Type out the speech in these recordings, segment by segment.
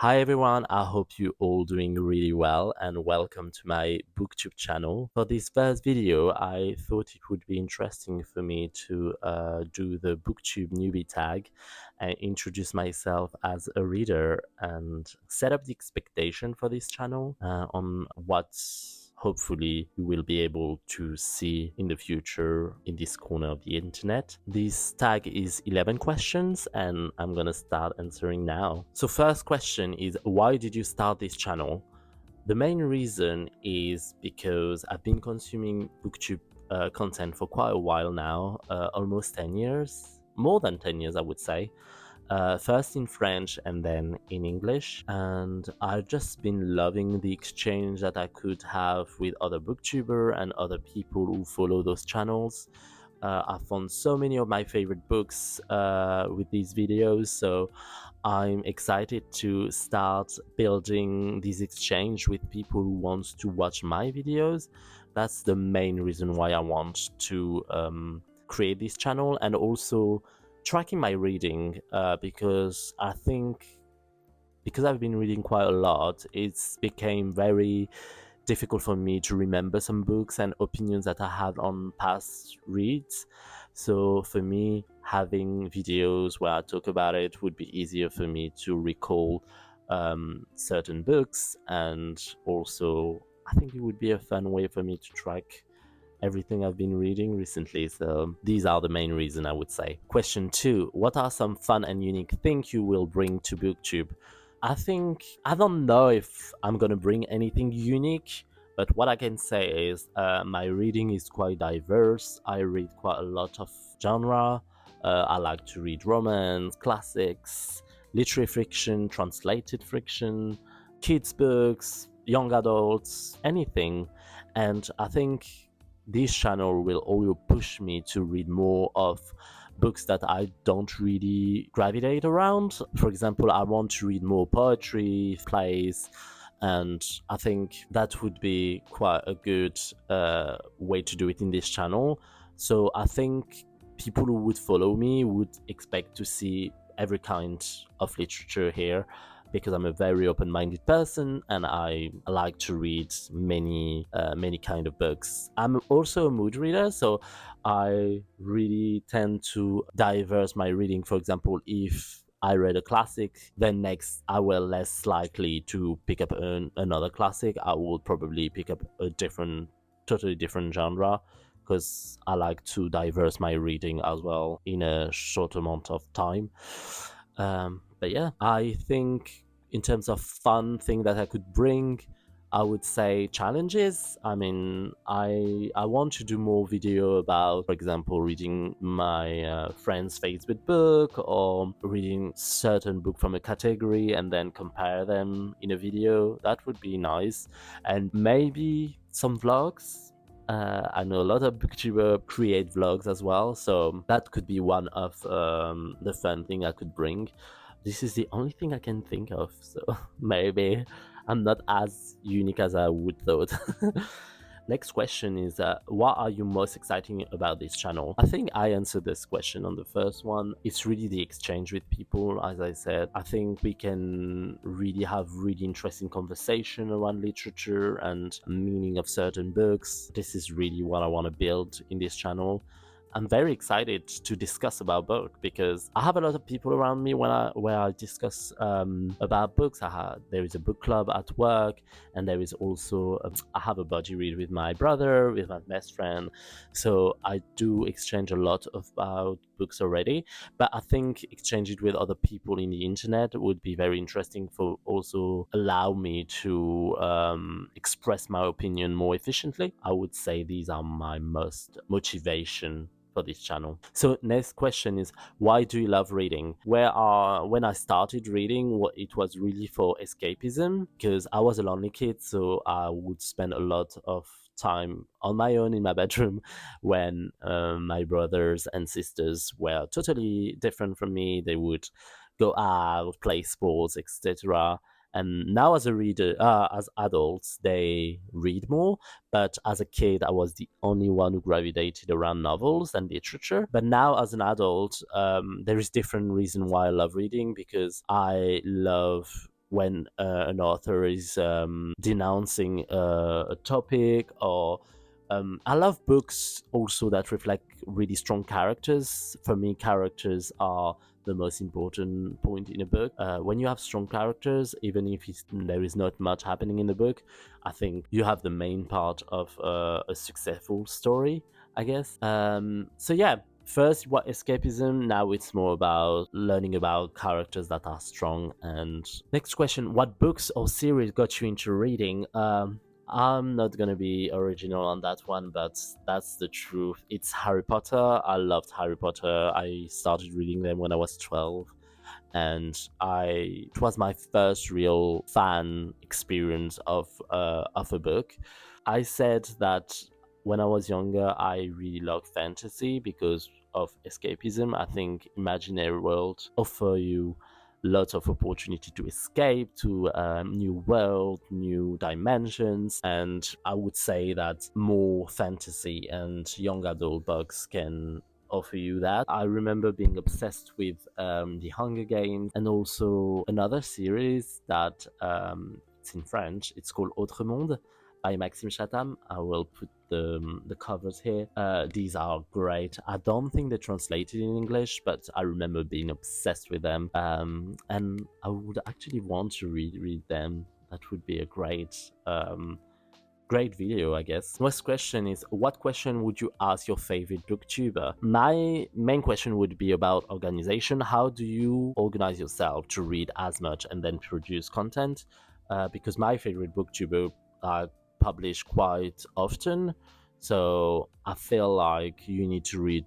Hi everyone, I hope you all doing really well and welcome to my Booktube channel. For this first video, I thought it would be interesting for me to do the Booktube Newbie Tag and introduce myself as a reader and set up the expectation for this channel on what hopefully you will be able to see in the future in this corner of the internet. This tag is 11 questions and I'm gonna start answering now. So first question is, why did you start this channel? The main reason is because I've been consuming booktube content for quite a while now, almost 10 years, more than 10 years I would say. First in French and then in English, and I've just been loving the exchange that I could have with other booktuber and other people who follow those channels. I found so many of my favorite books with these videos, so I'm excited to start building this exchange with people who want to watch my videos. That's the main reason why I want to create this channel, and also tracking my reading because I think because I've been reading quite a lot, it's became very difficult for me to remember some books and opinions that I had on past reads. So for me, having videos where I talk about it would be easier for me to recall certain books, and also I think it would be a fun way for me to track everything I've been reading recently. So these are the main reason, I would say. Question 2, what are some fun and unique things you will bring to booktube? I don't know if I'm gonna bring anything unique, but what I can say is my reading is quite diverse. I read quite a lot of genre. I like to read romance, classics, literary fiction, translated fiction, kids books, young adults, anything. And I think this channel will also push me to read more of books that I don't really gravitate around. For example, I want to read more poetry, plays, and I think that would be quite a good way to do it in this channel. So I think people who would follow me would expect to see every kind of literature here, because I'm a very open-minded person and I like to read many kind of books. I'm also a mood reader, so I really tend to diverse my reading. For example, if I read a classic, then next I will less likely to pick up another classic. I will probably pick up a totally different genre, because I like to diverse my reading as well in a short amount of time. But yeah, I think in terms of fun thing that I could bring, I would say challenges. I mean, I want to do more video about, for example, reading my friend's favorite book, or reading certain book from a category and then compare them in a video. That would be nice. And maybe some vlogs. I know a lot of booktuber create vlogs as well, so that could be one of the fun thing I could bring. This is the only thing I can think of, so maybe I'm not as unique as I would thought. Next question is, what are you most exciting about this channel? I think I answered this question on the first one. It's really the exchange with people. As I said, I think we can really have really interesting conversation around literature and meaning of certain books. This is really what I want to build in this channel. I'm very excited to discuss about book, because I have a lot of people around me where I discuss about books. There is a book club at work, and there is also I have a buddy read with my brother, with my best friend. So I do exchange a lot about books already, but I think exchange it with other people in the internet would be very interesting, for also allow me to express my opinion more efficiently. I would say these are my most motivation for this channel. So next question is, why do you love reading? When I started reading, it was really for escapism, because I was a lonely kid, so I would spend a lot of time on my own in my bedroom when my brothers and sisters were totally different from me. They would go out, play sports, etc. And now as a reader, as adults, they read more. But as a kid, I was the only one who gravitated around novels and literature. But now as an adult, there is different reason why I love reading, because I love when an author is denouncing a topic, or I love books also that reflect really strong characters. For me, characters are the most important point in a book. When you have strong characters, even if there is not much happening in the book, I think you have the main part of a successful story, I guess. So yeah, first, what escapism? Now it's more about learning about characters that are strong. And next question: what books or series got you into reading? I'm not gonna be original on that one, but that's the truth. It's Harry Potter. I loved Harry Potter. I started reading them when I was 12, and it was my first real fan experience of a book. I said that when I was younger, I really loved fantasy because of escapism. I think imaginary worlds offer you lots of opportunity to escape to new world, new dimensions, and I would say that more fantasy and young adult books can offer you that. I remember being obsessed with the Hunger Games, and also another series that it's in French. It's called Autre Monde by Maxime Chatham. I will put the covers here. These are great. I don't think they're translated in English, but I remember being obsessed with them. And I would actually want to read them. That would be a great video, I guess. Next question is, what question would you ask your favorite booktuber? My main question would be about organization. How do you organize yourself to read as much and then produce content? Because my favorite booktuber publish quite often, so I feel like you need to read,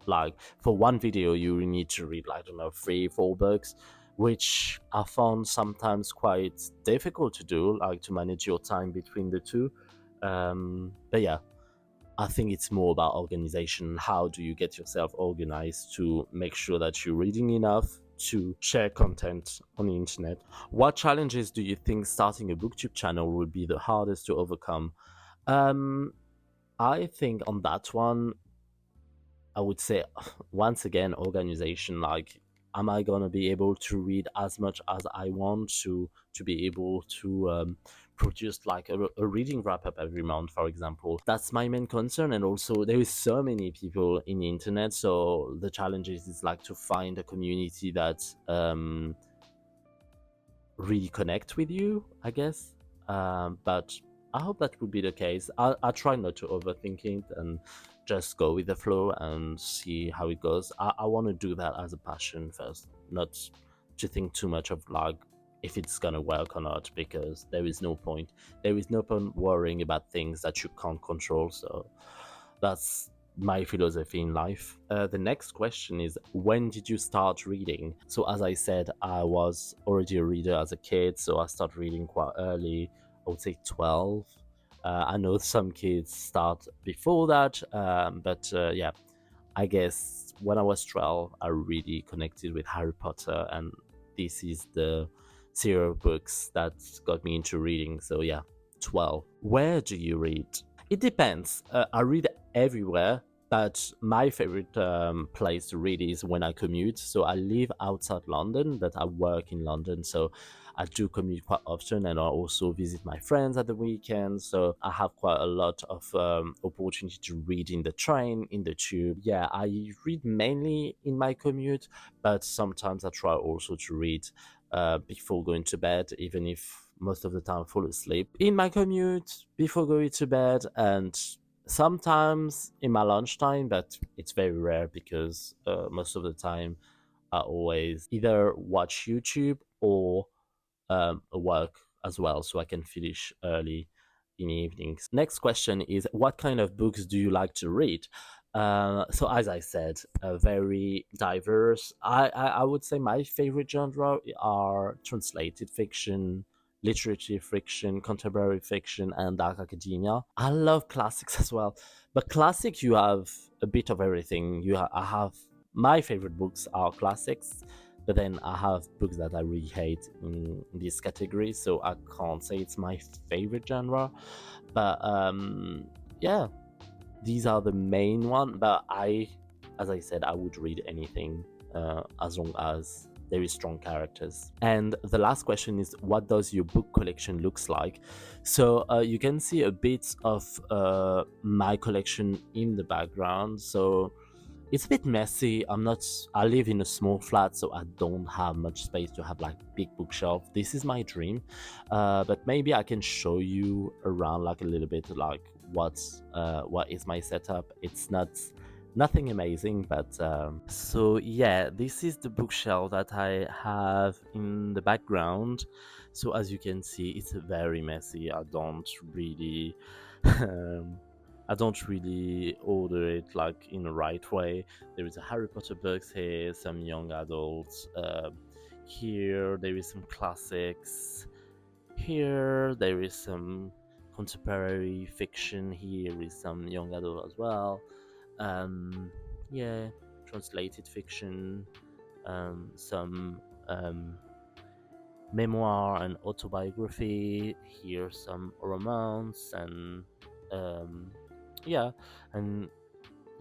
like, for one video you need to read, like, I don't know, 3-4 books, which I found sometimes quite difficult to do, like to manage your time between the two. But yeah, I think it's more about organization. How do you get yourself organized to make sure that you're reading enough to share content on the internet? What challenges do you think starting a booktube channel would be the hardest to overcome? I think on that one, I would say once again, organization. Like, am I gonna be able to read as much as I want to be able to produce like a reading wrap up every month, for example? That's my main concern. And also, there is so many people in the internet, so the challenge is like to find a community that really connect with you, I guess. But I hope that would be the case. I try not to overthink it and just go with the flow and see how it goes. I want to do that as a passion first, not to think too much of like if it's gonna work or not, because there is no point. There is no point worrying about things that you can't control. So that's my philosophy in life. The next question is, when did you start reading? So as I said, I was already a reader as a kid, so I started reading quite early. I would say 12. I know some kids start before that, but yeah, I guess when I was 12, I really connected with Harry Potter, and this is the series of books that got me into reading. So yeah, 12. Where do you read? It depends. I read everywhere, but my favorite place to read is when I commute. So I live outside London, but I work in London. So I do commute quite often, and I also visit my friends at the weekend. So I have quite a lot of opportunity to read in the train, in the tube. Yeah, I read mainly in my commute, but sometimes I try also to read before going to bed, even if most of the time I fall asleep in my commute before going to bed, and sometimes in my lunchtime, but it's very rare because most of the time I always either watch YouTube or work as well, so I can finish early in the evenings. Next question is, what kind of books do you like to read? So as I said, very diverse. I would say my favorite genre are translated fiction, literature fiction, contemporary fiction, and dark academia. I love classics as well, but classic, you have a bit of everything. I have, my favorite books are classics, but then I have books that I really hate in this category, so I can't say it's my favorite genre. But yeah, these are the main one. But as I said, I would read anything as long as there is strong characters. And the last question is, what does your book collection looks like? So you can see a bit of my collection in the background. So it's a bit messy. I live in a small flat, so I don't have much space to have like big bookshelf. This is my dream, but maybe I can show you around like a little bit, like what is my setup. It's nothing amazing, but so yeah, this is the bookshelf that I have in the background. So as you can see, it's very messy. I don't really order it like in the right way. There is a Harry Potter books here, some young adults. Here there is some classics. Here there is some contemporary fiction. Here is some young adult as well. Yeah, translated fiction. Some memoir and autobiography. Here some romance and yeah, and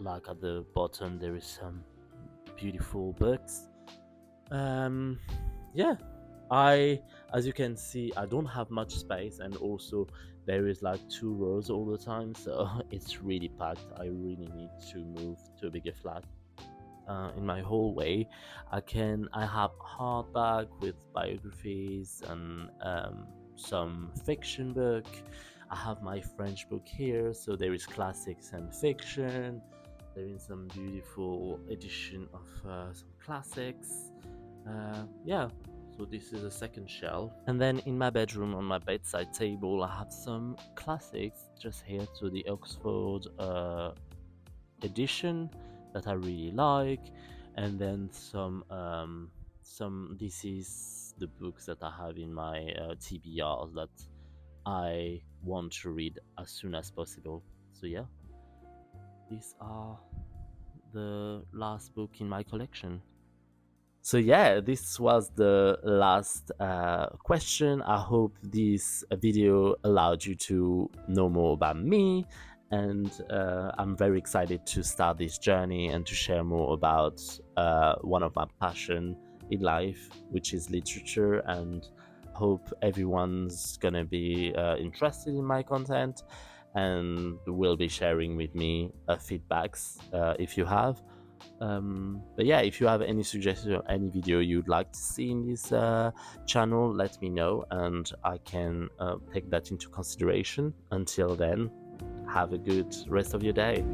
like at the bottom there is some beautiful books. Yeah, as you can see, I don't have much space, and also there is like 2 rows all the time, so it's really packed. I really need to move to a bigger flat. In my hallway, I have hardback with biographies and some fiction book. I have my French book here, so there is classics and fiction. There is some beautiful edition of some classics. Yeah, so this is a second shelf. And then in my bedroom, on my bedside table, I have some classics just here, to the Oxford edition that I really like, and then some this is the books that I have in my TBRs that I want to read as soon as possible. So yeah, these are the last book in my collection. So yeah, this was the last question. I hope this video allowed you to know more about me, and I'm very excited to start this journey and to share more about one of my passion in life, which is literature, and hope everyone's gonna be interested in my content and will be sharing with me feedbacks if you have. But yeah, if you have any suggestions or any video you'd like to see in this channel, let me know and I can take that into consideration. Until then, have a good rest of your day.